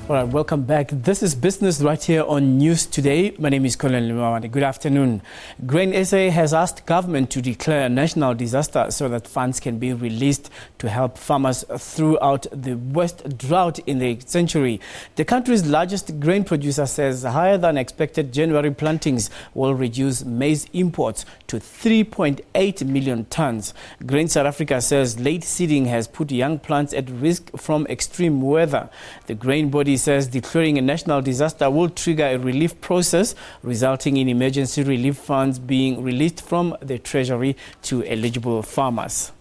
All right, welcome back. This is Business right here on News Today. My name is Colin Limawani. Good afternoon. Grain SA has asked government to declare a national disaster so that funds can be released to help farmers throughout the worst drought in the century. The country's largest grain producer says higher than expected January plantings will reduce maize imports to 3.8 million tons. Grain South Africa says late seeding has put young plants at risk from extreme weather. The grain body says declaring a national disaster will trigger a relief process, resulting in emergency relief funds being released from the Treasury to eligible farmers.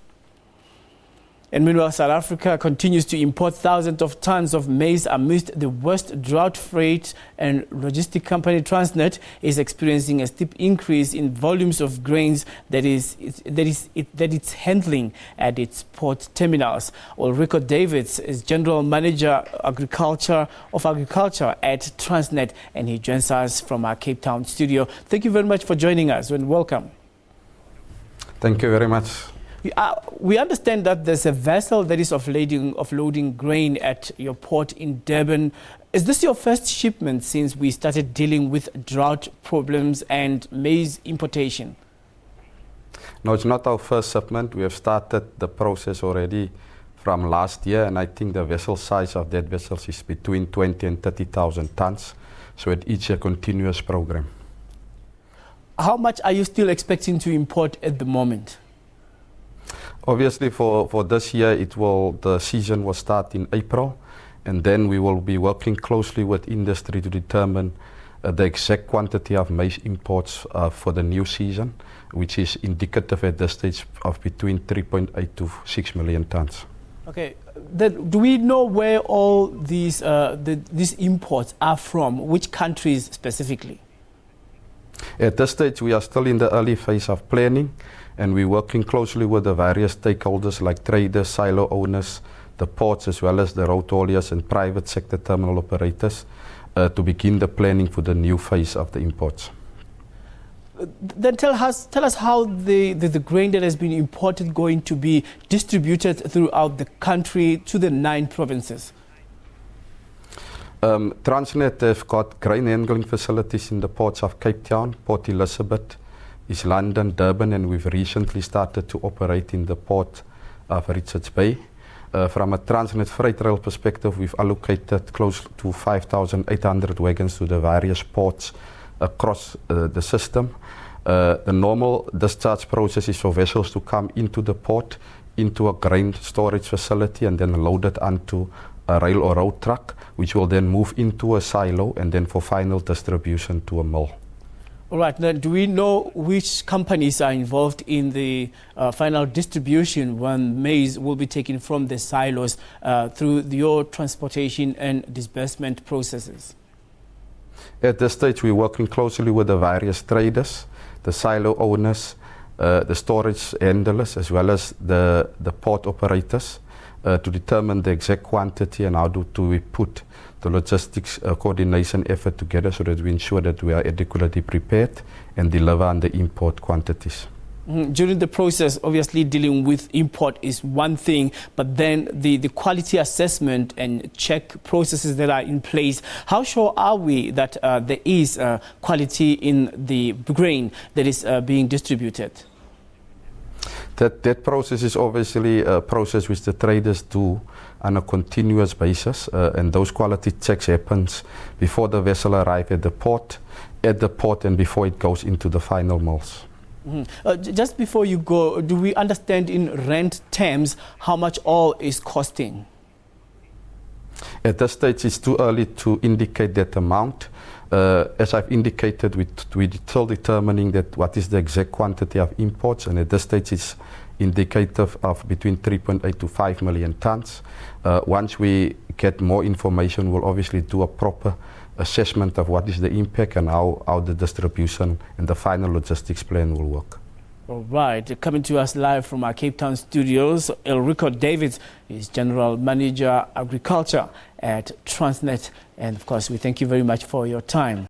And meanwhile, South Africa continues to import thousands of tons of maize amidst the worst drought. Freight and logistic company Transnet is experiencing a steep increase in volumes of grains that it's handling at its port terminals. Ulrico Davids is General Manager Agriculture at Transnet, and he joins us from our Cape Town studio. Thank you very much for joining us and welcome. Thank you very much. We understand that there's a vessel that is offloading grain at your port in Durban. Is this your first shipment since we started dealing with drought problems and maize importation? No, it's not our first shipment. We have started the process already from last year, and I think the vessel size of that vessel is between 20 and 30,000 tons. So it's a continuous program. How much are you still expecting to import at the moment? Obviously, for this year, the season will start in April, and then we will be working closely with industry to determine the exact quantity of maize imports for the new season, which is indicative at this stage of between 3.8 to 6 million tons. Okay, then do we know where all these imports are from? Which countries specifically? At this stage, we are still in the early phase of planning, and we're working closely with the various stakeholders like traders, silo owners, the ports, as well as the road hauliers and private sector terminal operators to begin the planning for the new phase of the imports. Then tell us how the grain that has been imported going to be distributed throughout the country to the 9 provinces. Transnet have got grain handling facilities in the ports of Cape Town, Port Elizabeth, East London, Durban, and we've recently started to operate in the port of Richards Bay. From a Transnet freight rail perspective, we've allocated close to 5,800 wagons to the various ports across the system. The normal discharge process is for vessels to come into the port, into a grain storage facility, and then load it onto a rail or road truck, which will then move into a silo and then for final distribution to a mill. All right, now do we know which companies are involved in the final distribution when maize will be taken from the silos through your transportation and disbursement processes? At this stage, we're working closely with the various traders, the silo owners, the storage handlers, as well as the port operators to determine the exact quantity and how do we put the logistics coordination effort together so that we ensure that we are adequately prepared and deliver on the import quantities. During the process, obviously dealing with import is one thing, but then the quality assessment and check processes that are in place, how sure are we that there is quality in the grain that is being distributed? That process is obviously a process which the traders do on a continuous basis, and those quality checks happens before the vessel arrives at the port, and before it goes into the final mills. Just before you go, do we understand in rand terms how much all is costing? At this stage, it's too early to indicate that amount. As I've indicated, we're still determining that what is the exact quantity of imports, and at this stage it's indicative of between 3.8 to 5 million tons. Once we get more information, we'll obviously do a proper assessment of what is the impact and how the distribution and the final logistics plan will work. All right, coming to us live from our Cape Town studios, Ulrico Davids is General Manager Agriculture at Transnet. And of course, we thank you very much for your time.